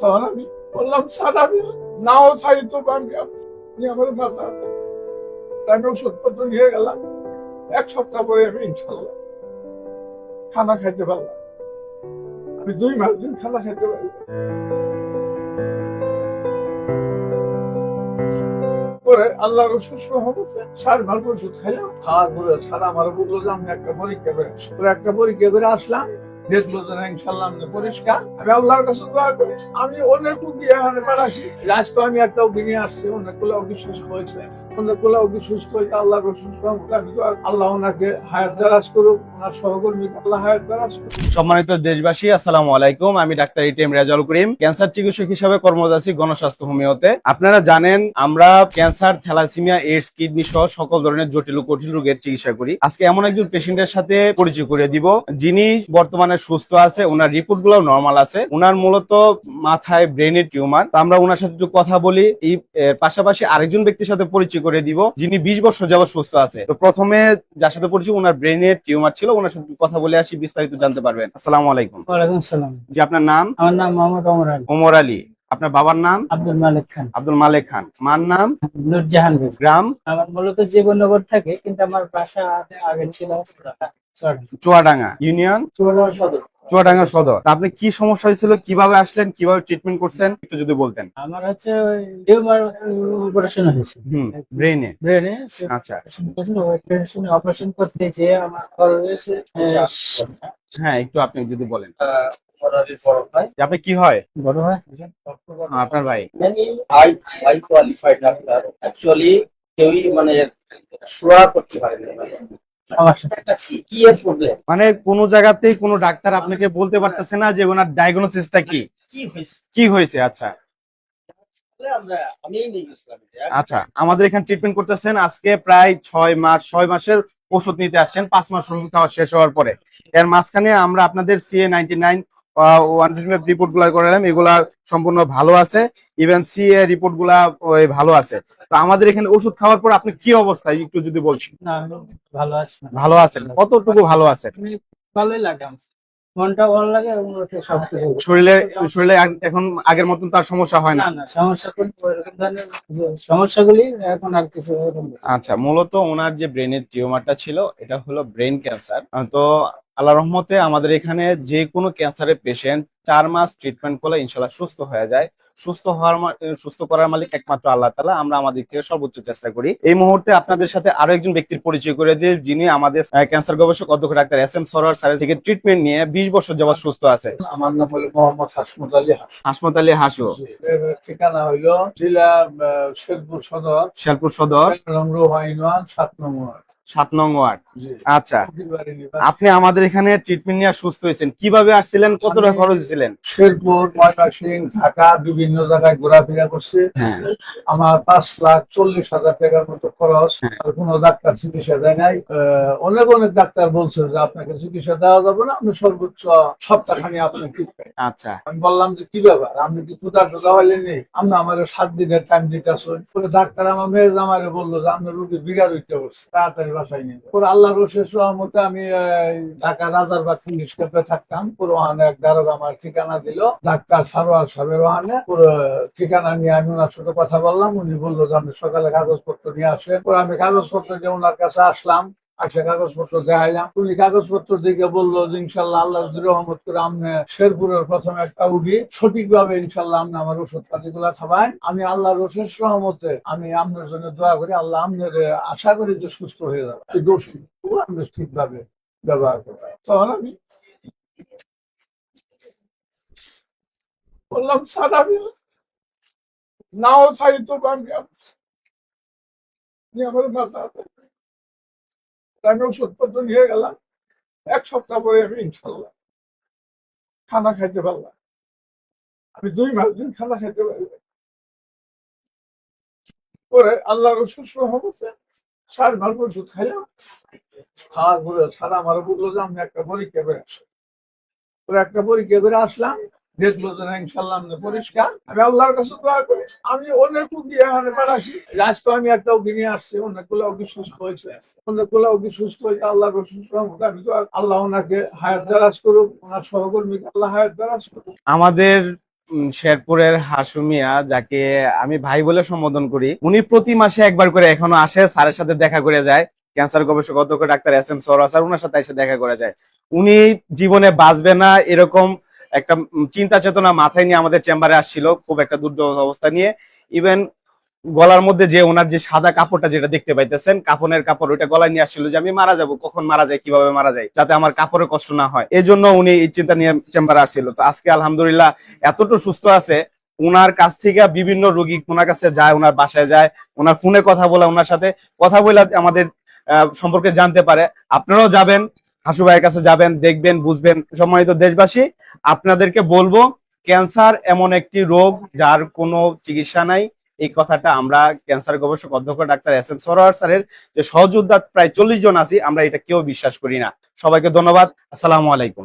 তখন আমি বললাম, স্যার আমি নাও চাই তো আমি আপনি আমার মাথা, আমি ওষুধপত্র নিয়ে গেলাম। 1 সপ্তাহ পরে আমি ইনশাল্লাহ খানা খাইতে পারলাম। আমি 2 মাস দিন খানা খাইতে পারি। পরে আল্লাহর সুস্থ হচ্ছে 4 মাস ওষুধ খাইলাম। খাওয়ার পরে স্যার আমার বললো যে আমি একটা পরীক্ষা করে আসি। পরে একটা পরীক্ষা করে আসলাম, দেখলো যে না ইনশাল্লাহ আমি পরিষ্কার। আমি আল্লাহর কাছে দোয়া করি, আমি অনেক উকি এখানে বেড়াচ্ছি, আজকে আমি একটা উকি নিয়ে আসছি। অনেকগুলো অসুস্থ হয়েছে, অনেকগুলো অসুস্থ হয়েছে। আল্লাহর অসুস্থ আমি তো আল্লাহ ওনাকে হায়াত দারাজ করুক, ওনার সহকর্মী আল্লাহ হায়াত দারাজ করুক। সম্মানিত দেশবাসী, আসসালামু আলাইকুম। আমি doctor ATM Rezaul Karim, cancer চিকিৎসক হিসেবে কর্মরত আছি গণস্বাস্থ্য হোমিওতে। আপনারা জানেন আমরা ক্যান্সার, থ্যালাসেমিয়া, এইডস, কিডনি সহ সকল ধরনের জটিল ও কঠিন রোগের চিকিৎসা করি। আজকে এমন একজন পেশেন্টের সাথে পরিচয় করে দিব যিনি বর্তমানে সুস্থ আছে, ওনার রিপোর্ট গুলো নর্মাল আছে। ওনার মূলত মাথায় ব্রেনের টিউমার। তো আমরা ওনার সাথে একটু কথা বলি। এই পাশাপাশি আরেকজন ব্যক্তির সাথে পরিচয় করে দিব যিনি 20 বছর যাবত সুস্থ আছে। তো প্রথমে যার সাথে পরিচয়, ওনার ব্রেনের টিউমার ছিল, ওনার সাথে কথা বলে আসি, বিস্তারিত জানতে পারবেন। আসসালামু আলাইকুম। ওয়ালাইকুম সালাম। জি, আপনার নাম? আমার নাম মোহাম্মদ ওমর আলী। ওমর আলী। আপনার বাবার নাম? আব্দুল মালিক খান। আব্দুল মালেক খান। মার নাম? নুরজাহান বেগম। গ্রাম? আমার মূলত জীবননগর থাকে, কিন্তু আমার বাসা আগে ছিল চুয়াডাঙ্গা ইউনিয়ন, চুয়াডাঙ্গা সদর। চুয়াডাঙ্গা সদর। তা আপনি কি সমস্যা হয়েছিল, কিভাবে আসলেন, কিভাবে ট্রিটমেন্ট করছেন, একটু যদি বলতেন। আমার হচ্ছে টিউমার অপারেশন হয়েছে ব্রেনে। ব্রেনে। আচ্ছা, অপারেশন করতে যে আমার খরচ হয়েছে হ্যাঁ, একটু আপনি যদি বলেন যে আপনি কি হয়। বড় হয় আপনার ভাই? High high qualified doctor actually কেউই মানে শোয়া করতে পারে না। সমস্যা। একটা কি এর প্রবলেম, মানে কোন জায়গাতেই কোনো ডাক্তার আপনাকে বলতে পারতেছে না যে ওনার ডায়াগনোসিসটা কি কি হয়েছে কি হয়েছে। আচ্ছা, আমি নিয়ে গেছিলাম। আচ্ছা, আমাদের এখানে ট্রিটমেন্ট করতেছেন আজকে প্রায় 6 মাসের ওষুধ নিতে আসছেন। 5 মাস ওষুধ খাওয়া শেষ হওয়ার পরে এর মাঝখানে আমরা আপনাদের CA-99 রিপোর্ট গুলা করালাম, এগুলা সম্পূর্ণ ভালো আছে। ইভেন CA রিপোর্ট গুলা ভালো আছে। তো আমাদের এখানে ওষুধ খাওয়ার পর আপনি কি অবস্থায় একটু যদি বলছেন। না, আমি ভালো আছি। ভালো আছেন? কতটুকু ভালো আছেন? ভালোই লাগে আমার। মনটা ভালো লাগে এবং সবকিছু শরীরে শরীরে এখন আগের মতন তার সমস্যা হয় না? না না, সমস্যা কোন ওরকম ধরনের সমস্যাগুলি এখন আর কিছু এরকম না। আচ্ছা, মূলত ওনার যে ব্রেনের টিউমারটা ছিল এটা হলো ব্রেন ক্যান্সার। তো আল্লাহ রহমতে আমাদের এখানে যে কোনো ক্যান্সারের পেশেন্ট 4 মাস ট্রিটমেন্ট করলে ইনশাল্লাহ সুস্থ হয়ে যায়। সুস্থ করার মালিক একমাত্র আল্লাহ তাআলা। আমরা আমাদের দিক থেকে সর্বোচ্চ চেষ্টা করি। এই মুহূর্তে আপনাদের সাথে আরো একজন ব্যক্তির পরিচয় করে দিই যিনি আমাদের ক্যান্সার গবেষক অধ্যক্ষ ডাক্তার SM সরোয়ার স্যারের থেকে ট্রিটমেন্ট নিয়ে 20 বছর যাবত সুস্থ আছে। আমার নাম হলো মোহাম্মদ হাসমত আলী হাস। হাসমত আলী হাসু। এর ঠিকানা হইলো জেলা শেরপুর সদর, শেরপুর সদর, রোহা ইউনিয়ন, 7 নং ওয়ার্ড। 7 নং ওয়ার্ড। জি। আচ্ছা, প্রতিবারই নিবাস। আপনি আমাদের এখানে ট্রিটমেন্ট নিয়ে সুস্থ হয়েছেন, কিভাবে আসছিলেন, কত টাকা খরচ দিয়েছিলেন? শেরপুর, ময়মনসিংহ, ঢাকা বিভিন্ন জায়গায় ঘোরাফেরা করছে। হ্যাঁ, আমার 5,40,000 টাকার মতো খরচ। হ্যাঁ। আর কোনো ডাক্তার চিকিৎসা দেয় নাই। অনেক অনেক ডাক্তার বলছে যে আপনাকে চিকিৎসা দেওয়া যাবে না, আপনি সর্বোচ্চ সপ্তাহখানি আপনি ঠিক পাই। আচ্ছা, আমি বললাম যে কি ব্যাপার, আপনি কি ক্ষুধার টোকা হইলে নেই, আপনি আমার 7 দিনের টাইম দিতে আসুন। পরে ডাক্তার আমার মেয়ে জামাইরে বললো যে আপনার রোগী বিঘা রইতে করছে, তাড়াতাড়ি বাসায় নিয়ে যান। পরে আল্লাহর রশেষ রহমতে আমি ঢাকা রাজারবাগ পুলিশ ক্যাম্পে থাকতাম। পুরো ওখানে এক দারোগা আমার ঠিকানা দিল, ডাক্তার সারোয়ার সাহেবের ওখানে। পুরো ঠিকানা নিয়ে আমি ওনার সাথে কথা বললাম। উনি বললো যে আপনি সকালে কাগজপত্র নিয়ে আসেন। পরে আমি কাগজপত্র নিয়ে ওনার কাছে আসলাম। আচ্ছা, কাগজপত্র দেখাইলাম। উনি কাগজপত্র দিকে বললো যে ইনশাল্লাহ আল্লাহ যদি রহমত করে আপনি শেরপুরের প্রথম একটা উঠি সঠিকভাবে ইনশাল্লাহ আপনি আমার ওষুধ পাতি গুলা খাবাই। আমি আল্লাহর অশেষ রহমতে আমি আপনার জন্য দোয়া করি, আল্লাহ আপনার আশা করি যে সুস্থ হয়ে যাবে। এই দোষী আপনি ঠিকভাবে ব্যবহার করবেন। তখন আমি বললাম, স্যার আমি নাও চাই তো আমি আপনি আমার মাথা, আমি ওষুধপত্র নিয়ে গেলাম। 1 সপ্তাহ পরে আমি ইনশাল্লাহ খানা খাইতে পারলাম। আমি 2 মাস দিন খানা খাইতে পারি। পরে আল্লাহর সুস্থ হচ্ছে 4 মাস ওষুধ খাইলাম। খাওয়ার পরে সারা আমার বললো যে আমি একটা পরীক্ষা করে আসি। পরে একটা পরীক্ষা করে আসলাম, দেখলো যে না ইনশাল্লাহ আমি পরিষ্কার। আমি আল্লাহর কাছে দোয়া করি, আমি অনেক উকি এখানে বেড়াচ্ছি, আজকে আমি একটা উকি নিয়ে আসছি। অনেকগুলো উকি সুস্থ হয়েছে, অনেকগুলো উকি সুস্থ হয়েছে। আল্লাহর সুস্থ আমি তো আল্লাহ ওনাকে হায়াত দারাজ করুক, ওনার সহকর্মীকে আল্লাহ হায়াত দারাজ করুক। আমাদের শেরপুরের হাসুমিয়া, যাকে আমি ভাই বলে সম্বোধন করি, উনি প্রতি মাসে একবার করে এখনো আসে, স্যারের সাথে দেখা করে যায়। ক্যান্সার গবেষক অধ্যক্ষ ডাক্তার SM সরোয়ার স্যার, ওনার সাথে এসে দেখা করে যায়। উনি জীবনে বাঁচবে না এরকম একটা চিন্তা চেতনা মাথায় নিয়ে আমাদের চেম্বারে আসছিল, খুব একটা দুর্বল অবস্থা নিয়ে। ইভেন গলার মধ্যে যে ওনার যে সাদা কাপড়টা যেটা দেখতে পাইতেছেন, কাফনের কাপড়, ওইটা গলায় নিয়ে আসছিল যে আমি মারা যাব, কখন মারা যায়, কিভাবে মারা যায়, যাতে আমার কাপড়ে কষ্ট না হয়। এই জন্য উনি এই চিন্তা নিয়ে চেম্বারে আসছিল। তো আজকে আলহামদুলিল্লাহ এতটুকু সুস্থ আছে। ওনার কাছ থেকে বিভিন্ন রোগী ওনার কাছে যায়, ওনার বাসায় যায়, ওনার ফোনে কথা বলে, ওনার সাথে কথা বলে আমাদের সম্পর্কে জানতে পারে। আপনারাও যাবেন, হাসু ভাইয়ের কাছে যাবেন, দেখবেন, বুঝবেন। সম্মানিত দেশবাসী, আপনাদেরকে বলবো, ক্যান্সার এমন একটি রোগ যার কোনো চিকিৎসা নাই। এই কথাটা আমরা ক্যান্সার গবেষক অধ্যক্ষ ডাক্তার SM সরোয়ার স্যারের যে সহযোদ্ধা প্রায় 40 জন আছি, আমরা এটা কেউ বিশ্বাস করি না। সবাইকে ধন্যবাদ। আসসালামু আলাইকুম।